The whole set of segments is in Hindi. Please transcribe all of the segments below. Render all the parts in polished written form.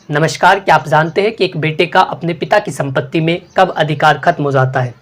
नमस्कार। क्या आप जानते हैं कि एक बेटे का अपने पिता की संपत्ति में कब अधिकार खत्म हो जाता है?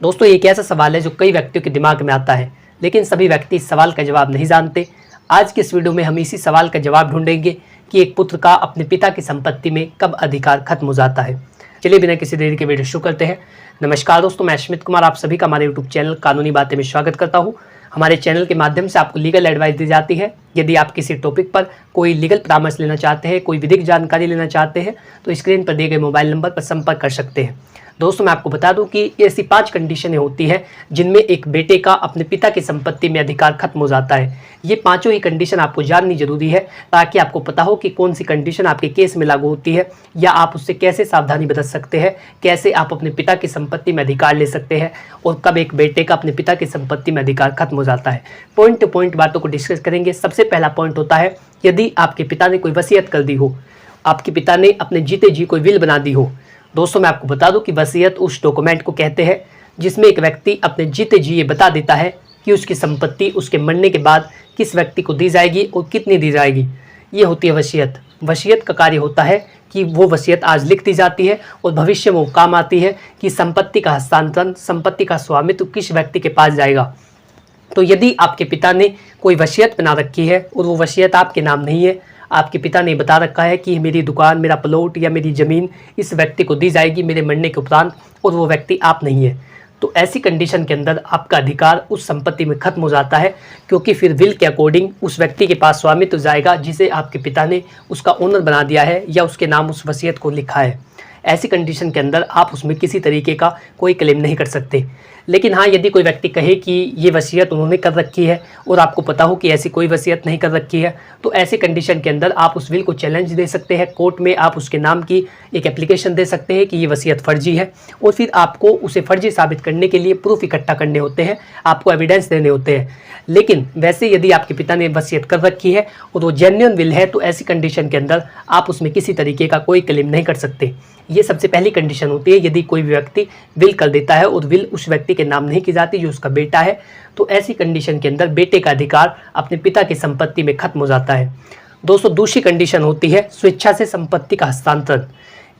दोस्तों, ये एक ऐसा सवाल है जो कई व्यक्तियों के दिमाग में आता है, लेकिन सभी व्यक्ति इस सवाल का जवाब नहीं जानते। आज के इस वीडियो में हम इसी सवाल का जवाब ढूंढेंगे कि एक पुत्र का अपने पिता की संपत्ति में कब अधिकार खत्म हो जाता है। चलिए बिना किसी देरी के वीडियो शुरू करते हैं। नमस्कार दोस्तों, मैं अश्मित कुमार आप सभी का हमारे यूट्यूब चैनल कानूनी बातें में स्वागत करता हूँ। हमारे चैनल के माध्यम से आपको लीगल एडवाइस दी जाती है। यदि आप किसी टॉपिक पर कोई लीगल परामर्श लेना चाहते हैं, कोई विधिक जानकारी लेना चाहते हैं, तो स्क्रीन पर दिए गए मोबाइल नंबर पर संपर्क कर सकते हैं। दोस्तों, मैं आपको बता दूं कि ऐसी 5 कंडीशनें होती हैं जिनमें एक बेटे का अपने पिता की संपत्ति में अधिकार खत्म हो जाता है। ये पांचों ही कंडीशन आपको जाननी जरूरी है ताकि आपको पता हो कि कौन सी कंडीशन आपके केस में लागू होती है या आप उससे कैसे सावधानी बरत सकते हैं, कैसे आप अपने पिता की संपत्ति में अधिकार ले सकते हैं और कब एक बेटे का अपने पिता की संपत्ति में अधिकार खत्म हो जाता है। पॉइंट टू पॉइंट बातों को डिस्कस करेंगे। सबसे पहला पॉइंट होता है, यदि आपके पिता ने कोई वसीयत कर दी हो, आपके पिता ने अपने जीते जी कोई विल बना दी हो। दोस्तों, मैं आपको बता दूं कि वसीयत उस डॉक्यूमेंट को कहते हैं जिसमें एक व्यक्ति अपने जीते जी ये बता देता है कि उसकी संपत्ति उसके मरने के बाद किस व्यक्ति को दी जाएगी और कितनी दी जाएगी। ये होती है वसीयत। वसीयत का कार्य होता है कि वो वसीयत आज लिख दी जाती है और भविष्य में वो काम आती है कि संपत्ति का हस्तांतरण, संपत्ति का स्वामित्व किस व्यक्ति के पास जाएगा। तो यदि आपके पिता ने कोई वसीयत बना रखी है और वो वसीयत आपके नाम नहीं है, आपके पिता ने बता रखा है कि मेरी दुकान, मेरा प्लॉट या मेरी ज़मीन इस व्यक्ति को दी जाएगी मेरे मरने के उपरांत, और वो व्यक्ति आप नहीं है, तो ऐसी कंडीशन के अंदर आपका अधिकार उस संपत्ति में खत्म हो जाता है, क्योंकि फिर विल के अकॉर्डिंग उस व्यक्ति के पास स्वामित्व जाएगा जिसे आपके पिता ने उसका ओनर बना दिया है या उसके नाम उस वसीयत को लिखा है। ऐसी कंडीशन के अंदर आप उसमें किसी तरीके का कोई क्लेम नहीं कर सकते। लेकिन हाँ, यदि कोई व्यक्ति कहे कि ये वसीयत उन्होंने कर रखी है और आपको पता हो कि ऐसी कोई वसीयत नहीं कर रखी है, तो ऐसी कंडीशन के अंदर आप उस विल को चैलेंज दे सकते हैं। कोर्ट में आप उसके नाम की एक एप्लीकेशन दे सकते हैं कि ये वसीयत फर्जी है, और फिर आपको उसे फर्जी साबित करने के लिए प्रूफ इकट्ठा करने होते हैं, आपको एविडेंस देने होते हैं। लेकिन वैसे यदि आपके पिता ने वसीयत कर रखी है और वो जेन्युइन विल है, तो ऐसी कंडीशन के अंदर आप उसमें किसी तरीके का कोई क्लेम नहीं कर सकते। ये सबसे पहली कंडीशन होती है यदि कोई व्यक्ति विल कर देता है और विल उस व्यक्ति के नाम नहीं की जाती जो उसका बेटा है, तो ऐसी कंडीशन के अंदर बेटे का अधिकार अपने पिता की संपत्ति में खत्म हो जाता है। दोस्तों, दूसरी कंडीशन होती है स्वेच्छा से संपत्ति का हस्तांतरण।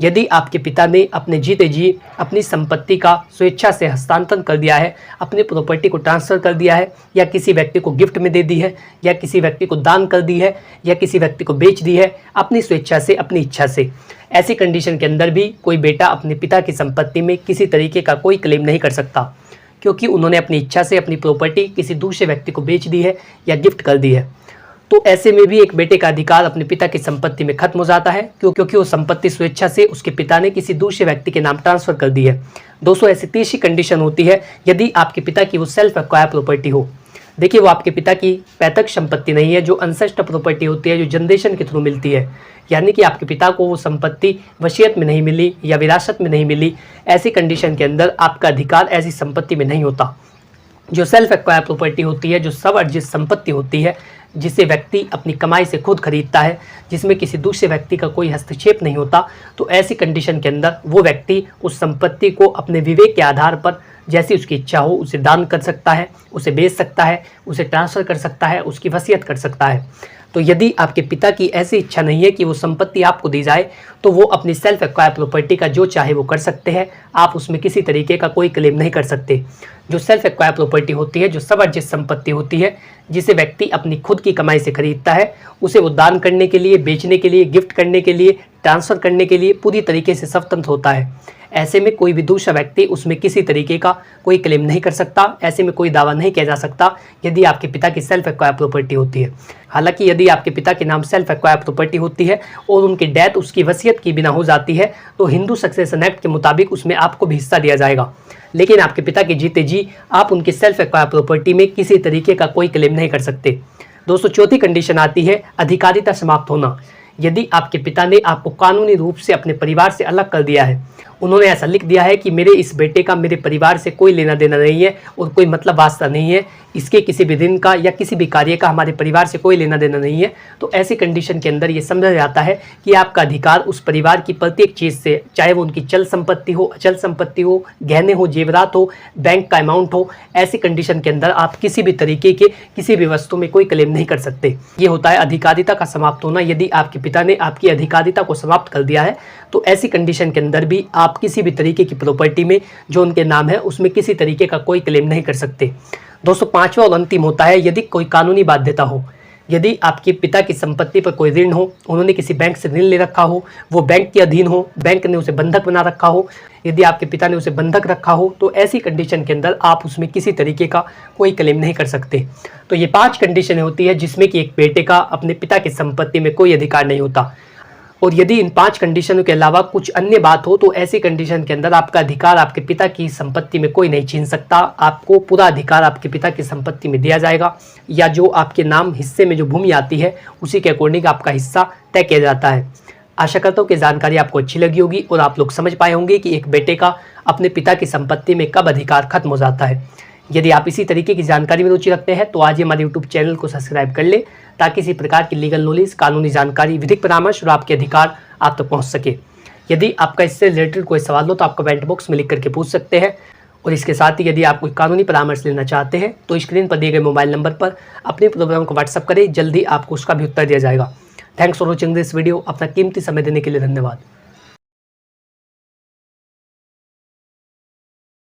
यदि आपके पिता ने अपने जीते जी अपनी संपत्ति का स्वेच्छा से हस्तांतरण कर दिया है, अपनी प्रॉपर्टी को ट्रांसफ़र कर दिया है, या किसी व्यक्ति को गिफ्ट में दे दी है, या किसी व्यक्ति को दान कर दी है, या किसी व्यक्ति को बेच दी है अपनी स्वेच्छा से, अपनी इच्छा से, ऐसी कंडीशन के अंदर भी कोई बेटा अपने पिता की संपत्ति में किसी तरीके का कोई क्लेम नहीं कर सकता, क्योंकि उन्होंने अपनी इच्छा से अपनी प्रॉपर्टी किसी दूसरे व्यक्ति को बेच दी है या गिफ्ट कर दी है। तो ऐसे में भी एक बेटे का अधिकार अपने पिता की संपत्ति में खत्म हो जाता है, क्योंकि वो संपत्ति स्वेच्छा से उसके पिता ने किसी दूसरे व्यक्ति के नाम ट्रांसफर कर दी है। दोस्तों, ऐसी तीसरी कंडीशन होती है यदि आपके पिता की वो सेल्फ एक्वायर प्रॉपर्टी हो। देखिए, वो आपके पिता की पैतृक संपत्ति नहीं है, जो अनसेस्टर प्रॉपर्टी होती है, जो जनरेशन के थ्रू मिलती है। यानी कि आपके पिता को वो संपत्ति वसीयत में नहीं मिली या विरासत में नहीं मिली। ऐसी कंडीशन के अंदर आपका अधिकार ऐसी संपत्ति में नहीं होता। जो सेल्फ एक्वायर प्रॉपर्टी होती है, जो सब अर्जित संपत्ति होती है, जिसे व्यक्ति अपनी कमाई से खुद खरीदता है, जिसमें किसी दूसरे व्यक्ति का कोई हस्तक्षेप नहीं होता, तो ऐसी कंडीशन के अंदर वो व्यक्ति उस संपत्ति को अपने विवेक के आधार पर जैसी उसकी इच्छा हो उसे दान कर सकता है, उसे बेच सकता है, उसे ट्रांसफ़र कर सकता है, उसकी वसीयत कर सकता है। तो यदि आपके पिता की ऐसी इच्छा नहीं है कि वो संपत्ति आपको दी जाए, तो वो अपनी सेल्फ एक्वायर प्रॉपर्टी का जो चाहे वो कर सकते हैं, आप उसमें किसी तरीके का कोई क्लेम नहीं कर सकते। जो सेल्फ एक्वायर प्रॉपर्टी होती है, जो स्वअर्जित संपत्ति होती है, जिसे व्यक्ति अपनी खुद की कमाई से खरीदता है, उसे वो दान करने के लिए, बेचने के लिए, गिफ्ट करने के लिए, ट्रांसफ़र करने के लिए पूरी तरीके से स्वतंत्र होता है। ऐसे में कोई भी दूसरा व्यक्ति उसमें किसी तरीके का कोई क्लेम नहीं कर सकता, ऐसे में कोई दावा नहीं किया जा सकता यदि आपके पिता की सेल्फ एक्वायर प्रॉपर्टी होती है। हालांकि यदि आपके पिता के नाम सेल्फ एक्वायर प्रॉपर्टी होती है और उनकी डेथ उसकी वसीयत के बिना हो जाती है, तो हिंदू सक्सेशन एक्ट के मुताबिक उसमें आपको भी हिस्सा दिया जाएगा। लेकिन आपके पिता के जीते जी आप उनकी सेल्फ एक्वायर प्रॉपर्टी में किसी तरीके का कोई क्लेम नहीं कर सकते। दोस्तों, चौथी कंडीशन आती है अधिकारिता समाप्त होना। यदि आपके पिता ने आपको कानूनी रूप से अपने परिवार से अलग कर दिया है, उन्होंने ऐसा लिख दिया है कि मेरे इस बेटे का मेरे परिवार से कोई लेना देना नहीं है और कोई मतलब वास्ता नहीं है, इसके किसी भी दिन का या किसी भी कार्य का हमारे परिवार से कोई लेना देना नहीं है, तो ऐसी कंडीशन के अंदर ये समझा जाता है कि आपका अधिकार उस परिवार की प्रत्येक चीज़ से, चाहे वो उनकी चल संपत्ति हो, अचल संपत्ति हो, गहने हो, जेवरात हो, बैंक का अमाउंट हो, ऐसी कंडीशन के अंदर आप किसी भी तरीके के किसी भी वस्तु में कोई क्लेम नहीं कर सकते। ये होता है अधिकारिता का समाप्त होना। यदि आपके पिता ने आपकी अधिकारिता को समाप्त कर दिया है, तो ऐसी कंडीशन के अंदर भी आप किसी भी तरीके की प्रॉपर्टी में जो उनके नाम है उसमें किसी तरीके का कोई क्लेम नहीं कर सकते। दोस्तों, पांचवा और अंतिम होता है यदि कोई कानूनी बाध्यता हो। यदि आपके पिता की संपत्ति पर कोई ऋण हो, उन्होंने किसी बैंक से ऋण ले रखा हो, वो बैंक के अधीन हो, बैंक ने उसे बंधक बना रखा हो, यदि आपके पिता ने उसे बंधक रखा हो, तो ऐसी कंडीशन के अंदर आप उसमें किसी तरीके का कोई क्लेम नहीं कर सकते। तो ये 5 कंडीशनें होती है जिसमें कि एक बेटे का अपने पिता की संपत्ति में कोई अधिकार नहीं होता। और यदि इन 5 कंडीशनों के अलावा कुछ अन्य बात हो तो ऐसी कंडीशन के अंदर आपका अधिकार आपके पिता की संपत्ति में कोई नहीं छीन सकता। आपको पूरा अधिकार आपके पिता की संपत्ति में दिया जाएगा, या जो आपके नाम हिस्से में जो भूमि आती है उसी के अकॉर्डिंग आपका हिस्सा तय किया जाता है। आशा करता हूँ कि जानकारी आपको अच्छी लगी होगी और आप लोग समझ पाए होंगे कि एक बेटे का अपने पिता की संपत्ति में कब अधिकार खत्म हो जाता है। यदि आप इसी तरीके की जानकारी में रुचि रखते हैं तो आज ही हमारे YouTube चैनल को सब्सक्राइब कर ले, ताकि इसी प्रकार की लीगल नॉलेज, कानूनी जानकारी, विधिक परामर्श और आपके अधिकार आप तक पहुंच सके। यदि आपका इससे रिलेटेड कोई सवाल हो तो आप कमेंट बॉक्स में लिख करके पूछ सकते हैं। और इसके साथ ही यदि आप कोई कानूनी परामर्श लेना चाहते हैं तो स्क्रीन पर दिए गए मोबाइल नंबर पर अपनी प्रॉब्लम को व्हाट्सअप करें, जल्दी आपको उसका भी उत्तर दिया जाएगा। Thanks for watching this video. अपना कीमती समय देने के लिए धन्यवाद।